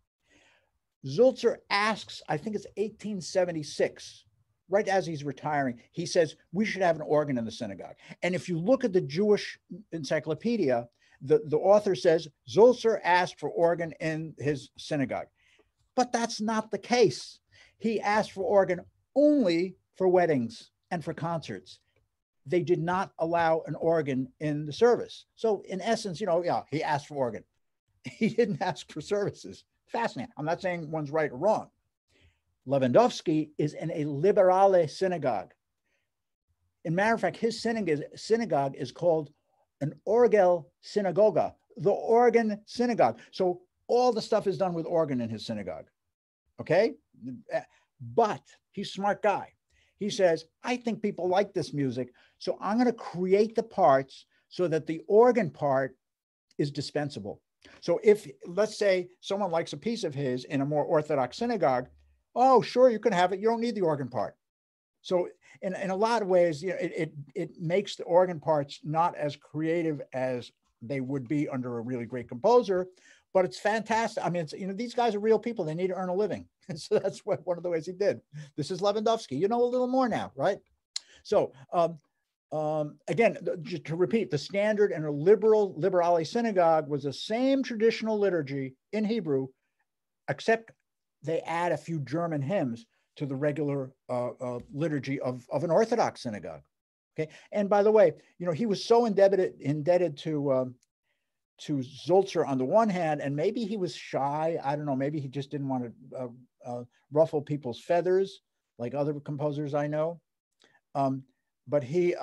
Sulzer asks, I think it's 1876, right as he's retiring, he says, we should have an organ in the synagogue. And if you look at the Jewish encyclopedia, the author says, Sulzer asked for organ in his synagogue. But that's not the case. He asked for organ only for weddings and for concerts. They did not allow an organ in the service. So in essence, he asked for organ. He didn't ask for services. Fascinating. I'm not saying one's right or wrong. Lewandowsky is in a liberale synagogue. As a matter of fact, his synagogue is called an Orgel Synagoga, the organ synagogue. So all the stuff is done with organ in his synagogue. Okay? But he's a smart guy. He says, I think people like this music, so I'm going to create the parts so that the organ part is dispensable. So if, let's say, someone likes a piece of his in a more Orthodox synagogue, oh, sure, you can have it. You don't need the organ part. So in a lot of ways, it makes the organ parts not as creative as they would be under a really great composer, but it's fantastic. I mean, these guys are real people. They need to earn a living. And so that's one of the ways he did. This is Lewandowsky. You know a little more now, right? So again, just to repeat, the standard and a liberale synagogue was the same traditional liturgy in Hebrew, except they add a few German hymns to the regular liturgy of an Orthodox synagogue. Okay, and by the way, he was so indebted to Sulzer on the one hand, and maybe he was shy. I don't know. Maybe he just didn't want to ruffle people's feathers like other composers I know. But he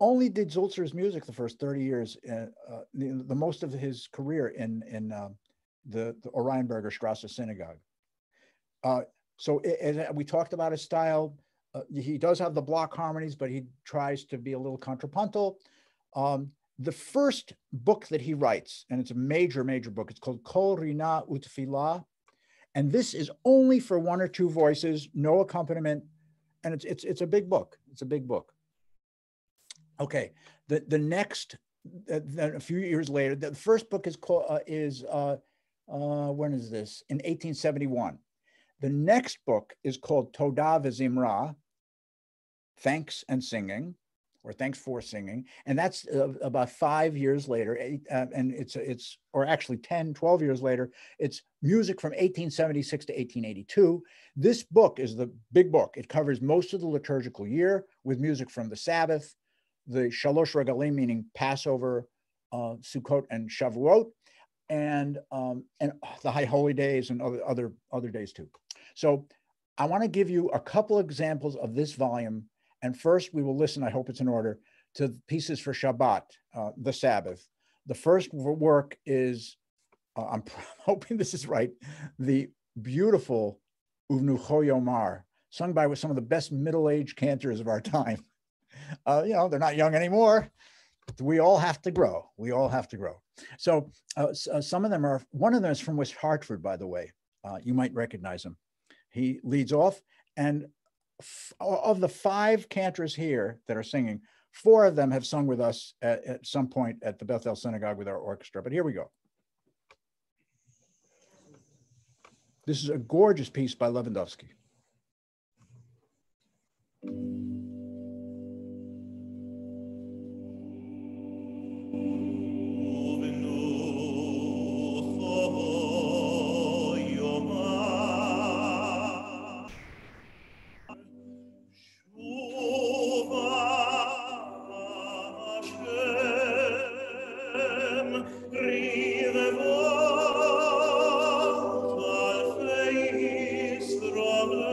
only did Sulzer's music the first 30 years, the most of his career in the Oranienburger Strasse synagogue. So we talked about his style. He does have the block harmonies, but he tries to be a little contrapuntal. The first book that he writes, and it's a major, major book, it's called Kol Rina Utfilah. And this is only for one or two voices, no accompaniment. And it's a big book. It's a big book. Okay, the next, a few years later, the first book is called, when is this? In 1871. The next book is called Todah V'Zimra, Thanks and Singing, or Thanks for Singing. And that's about 5 years later. And or actually 10, 12 years later, it's music from 1876 to 1882. This book is the big book. It covers most of the liturgical year with music from the Sabbath, the Shalosh Regalim, meaning Passover, Sukkot, and Shavuot, and the High Holy Days and other days too. So I want to give you a couple examples of this volume. And first we will listen, I hope it's in order, to pieces for Shabbat, the Sabbath. The first work is, I'm hoping this is right, the beautiful Uvnucho Yomar, sung by some of the best middle-aged cantors of our time. They're not young anymore. We all have to grow. We all have to grow. So some of them are, one of them is from West Hartford, by the way. You might recognize him. He leads off, and of the 5 cantors here that are singing, 4 of them have sung with us at some point at the Bethel Synagogue with our orchestra. But here we go. This is a gorgeous piece by Lewandowsky. From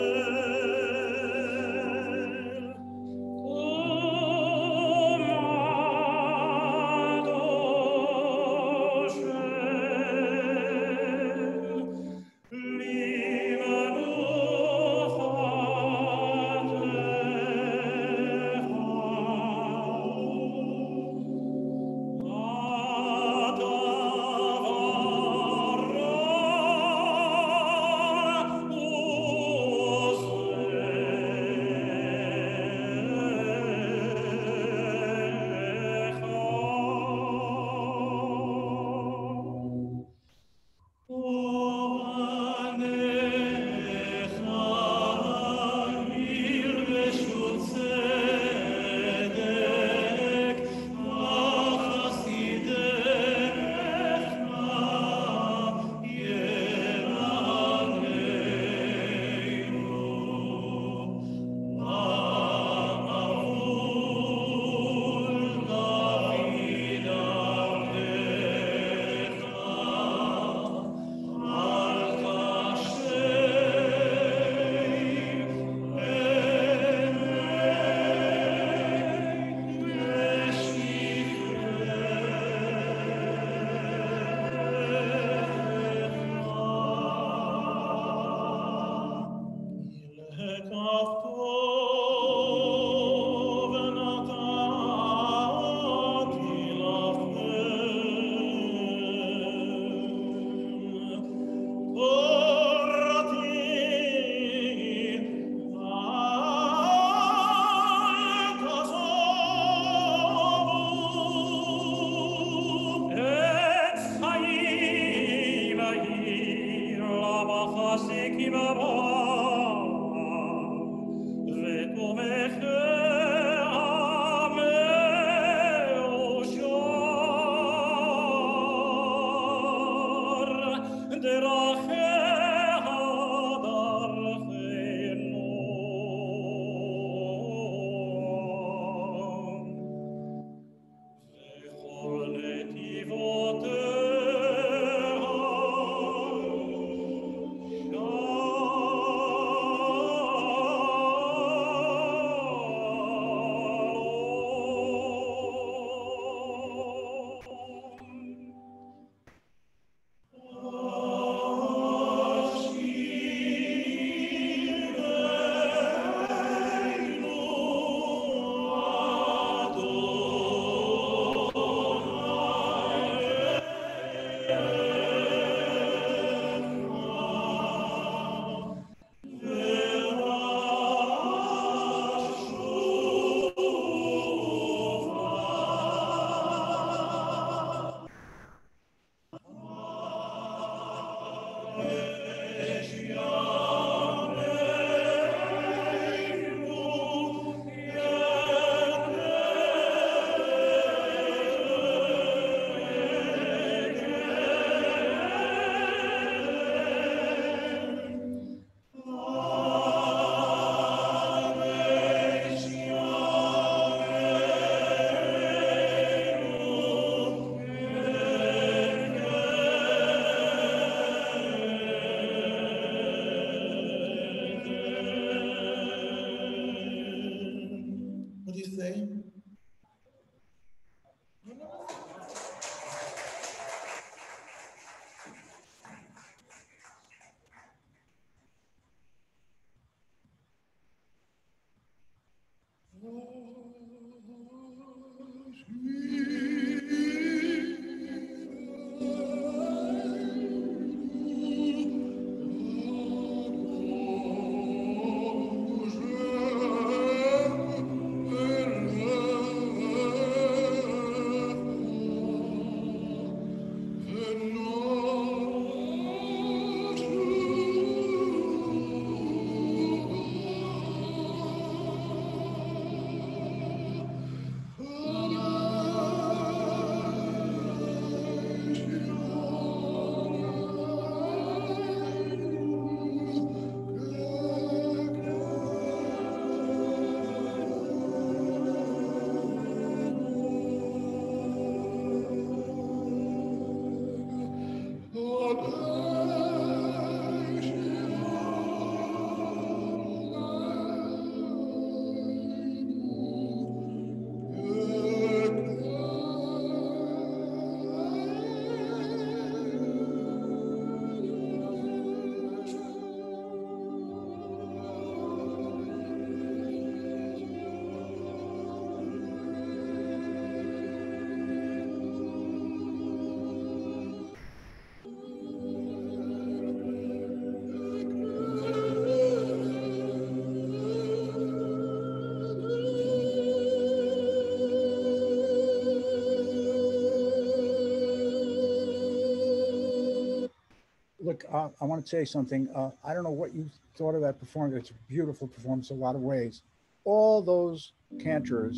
Look, I want to say something. I don't know what you thought of that performance. It's a beautiful performance in a lot of ways. All those cantors,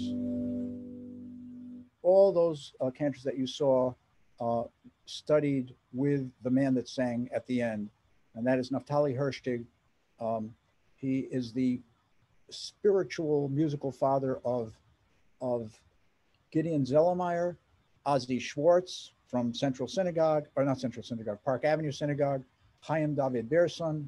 cantors that you saw studied with the man that sang at the end, and that is Naftali Herstig. He is the spiritual musical father of Gideon Zellermeyer, Ozzy Schwartz from Central Synagogue, or not Central Synagogue, Park Avenue Synagogue, Chaim David Berson,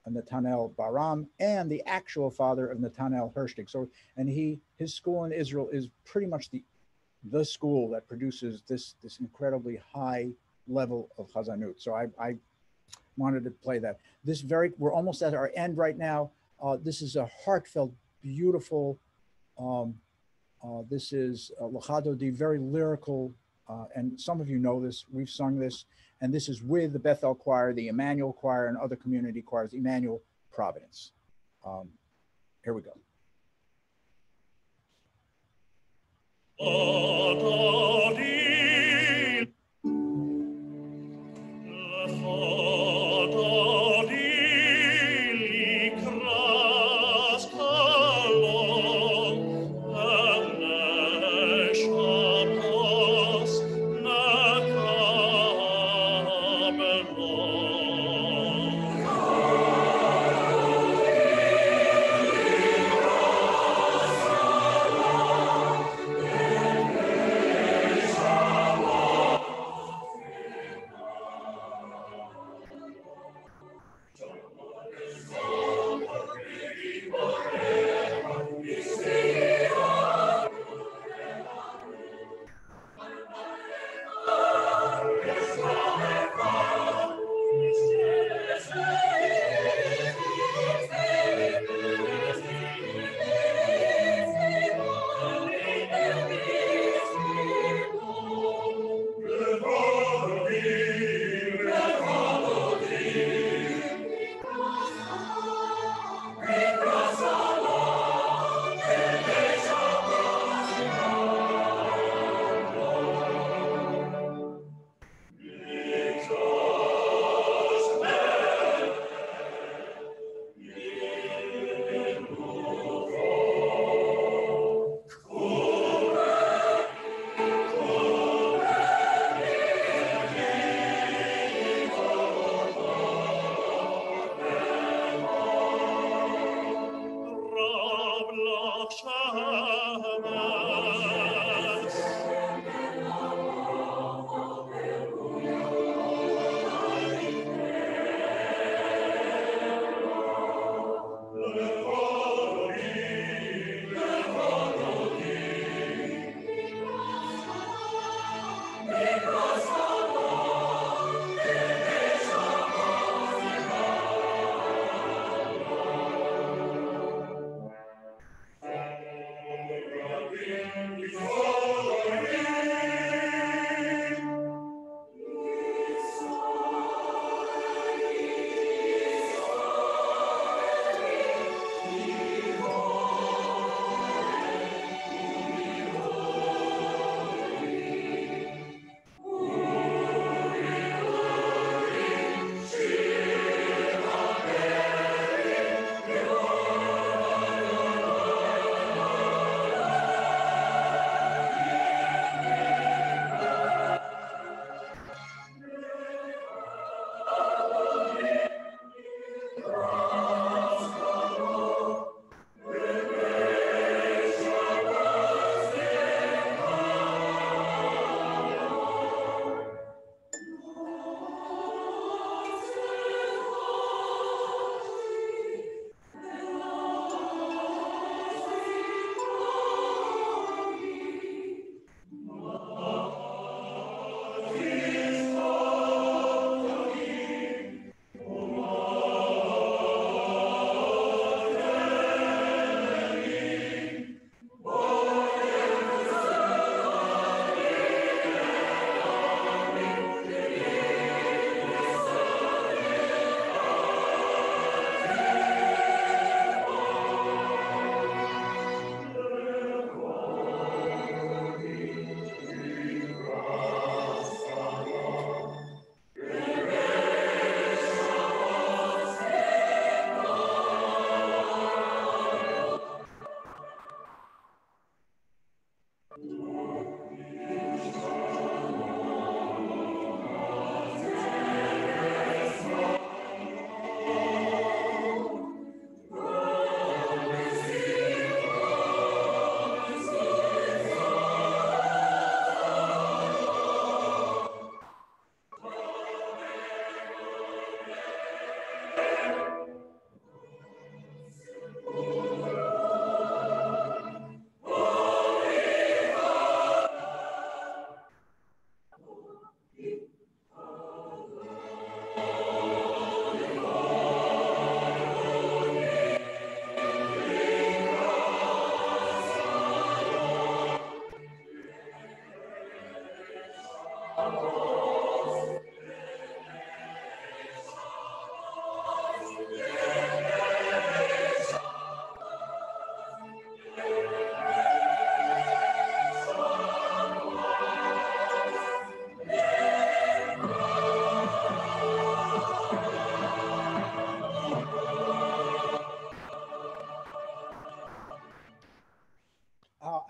Nathanael Baram, and the actual father of Nathanael Herstig. So, and his school in Israel is pretty much the school that produces this incredibly high level of chazanut. So I wanted to play that. We're almost at our end right now. This is a heartfelt, beautiful. This is Lachado Di, very lyrical, and some of you know this. We've sung this, and this is with the Bethel Choir, the Emmanuel Choir, and other community choirs. Emmanuel Providence. Here we go.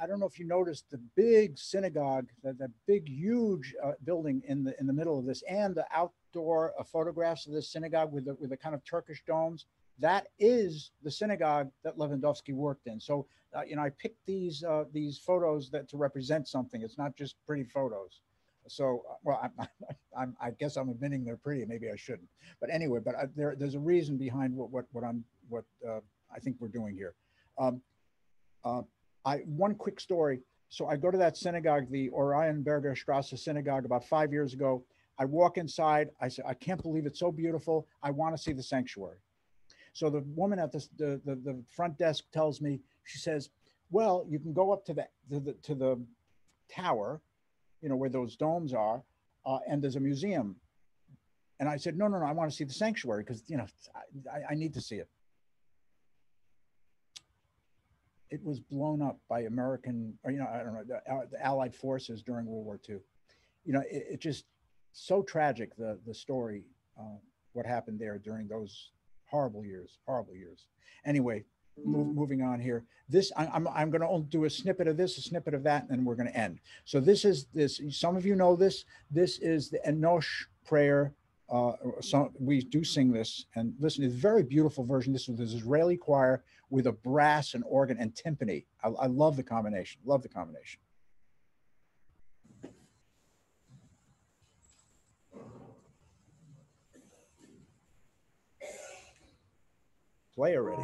I don't know if you noticed the big synagogue, the big, huge building in the middle of this, and the outdoor photographs of this synagogue with the kind of Turkish domes. That is the synagogue that Lewandowsky worked in. So, I picked these photos to represent something. It's not just pretty photos. So, well, I guess I'm admitting they're pretty. Maybe I shouldn't. But anyway, there's a reason behind what I think we're doing here. One quick story. So I go to that synagogue, the Oranienberger Strasse synagogue, about 5 years ago. I walk inside. I say, I can't believe it's so beautiful. I want to see the sanctuary. So the woman at the front desk tells me, she says, well, you can go up to the tower, where those domes are, and there's a museum. And I said, no, I want to see the sanctuary because, I need to see it. It was blown up by American, or, I don't know, the Allied forces during World War II. It just so tragic, the story, what happened there during those horrible years. Anyway, moving on here. I'm going to do a snippet of this, a snippet of that, and then we're going to end. So this. Some of you know this. This is the Enosh prayer. We do sing this, and listen, it's a very beautiful version. This was this Israeli choir with a brass and organ and timpani. I love the combination. Love the combination. Play already.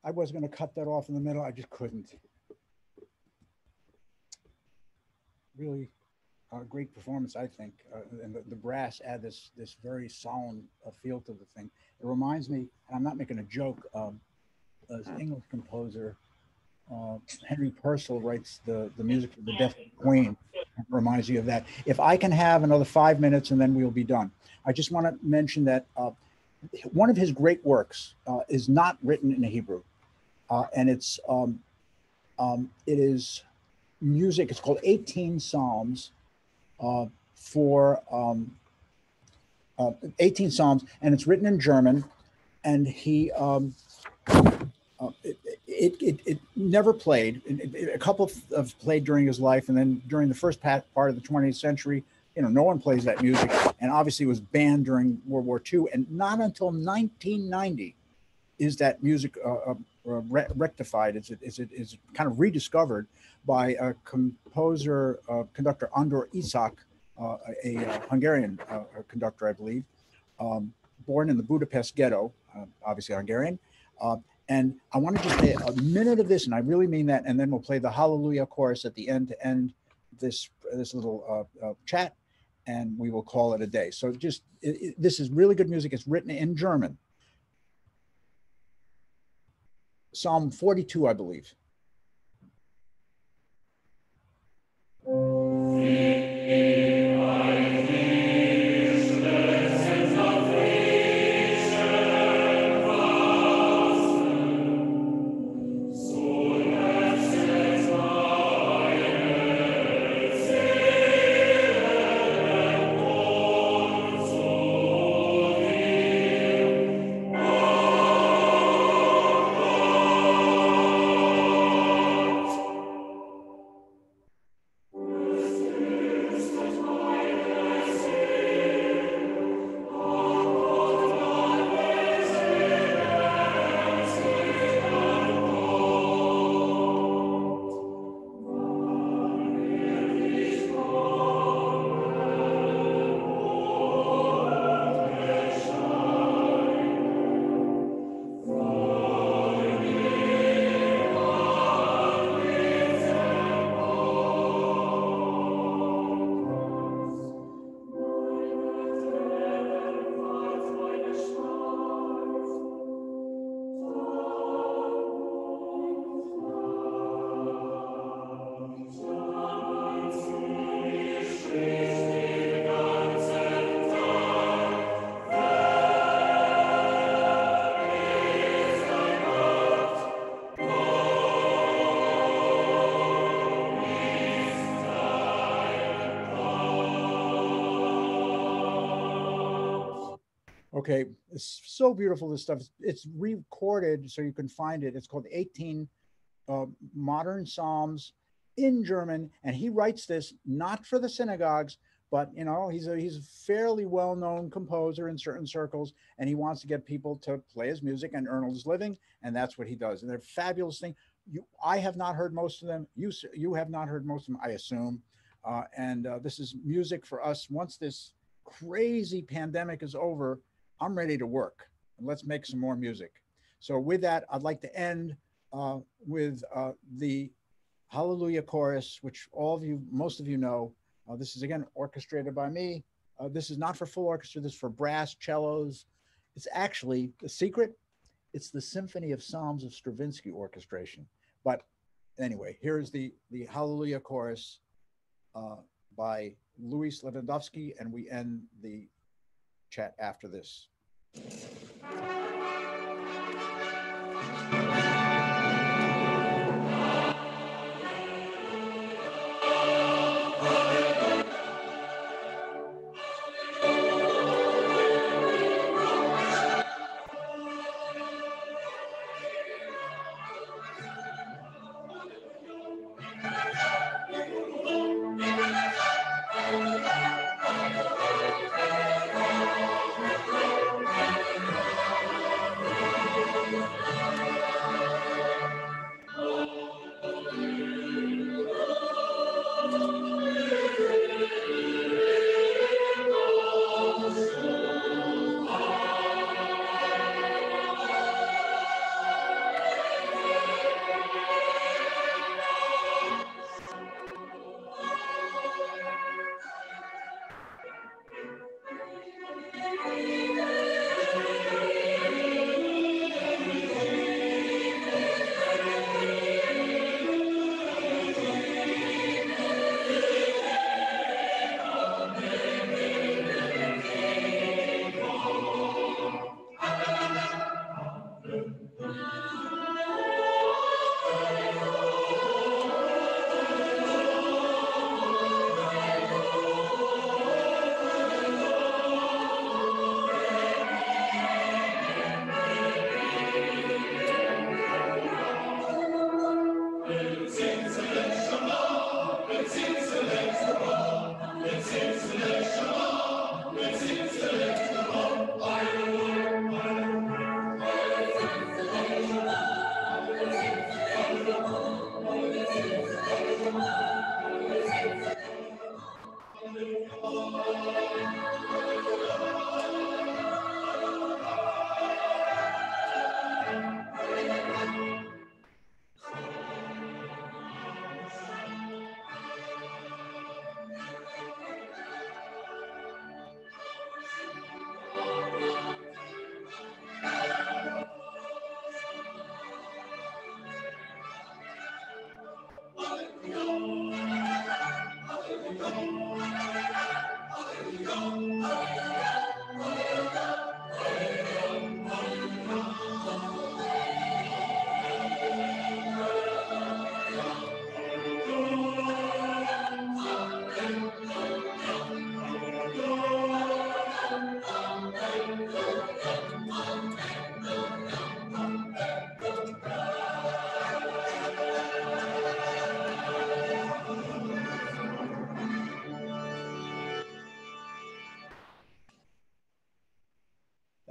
I was going to cut that off in the middle. I just couldn't. Really great performance, I think. And the brass add this very solemn feel to the thing. It reminds me, and I'm not making a joke, as English composer Henry Purcell writes the music for The Death of the Queen. It reminds you of that. If I can have another 5 minutes and then we'll be done. I just want to mention that one of his great works is not written in Hebrew, and it is music. It's called 18 Psalms for 18 Psalms, and it's written in German. And he it never played. A couple of played during his life, and then during the first part of the 20th century, no one plays that music, and obviously it was banned during World War II. And not until 1990 is that music rectified. It's kind of rediscovered by a composer, conductor Andor Isak, a Hungarian conductor, I believe, born in the Budapest ghetto, obviously Hungarian. And I want to just play a minute of this, and I really mean that, and then we'll play the Hallelujah chorus at the end to end this little chat, and we will call it a day. So just, this is really good music. It's written in German. Psalm 42, I believe. Okay, it's so beautiful, this stuff. It's recorded so you can find it. It's called 18 Modern Psalms in German, and he writes this not for the synagogues, but he's a fairly well-known composer in certain circles, and he wants to get people to play his music and earn his living, and that's what he does. And they're fabulous things. I have not heard most of them. You have not heard most of them, I assume. And this is music for us. Once this crazy pandemic is over, I'm ready to work, and let's make some more music. So with that, I'd like to end with the Hallelujah chorus, which most of you know. This is, again, orchestrated by me. This is not for full orchestra. This is for brass, cellos. It's actually, the secret, it's the Symphony of Psalms of Stravinsky orchestration. But anyway, here's the Hallelujah chorus by Lewandowsky, and we end the chat after this.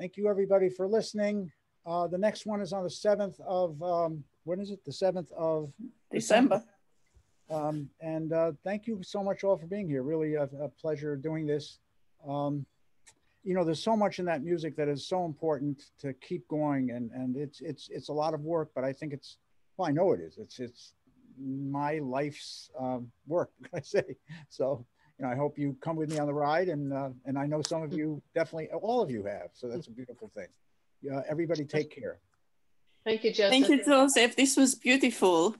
Thank you, everybody, for listening. The next one is on the 7th of, when is it? The 7th of December. Thank you so much all for being here. Really a pleasure doing this. You know, there's so much in that music that is so important to keep going, and it's a lot of work, but I think it's, well, I know it is. It's my life's work, I say. So, you know, I hope you come with me on the ride, and I know some of you definitely, all of you have. So that's a beautiful thing. Everybody take care. Thank you, Joseph. Thank you, Joseph. This was beautiful.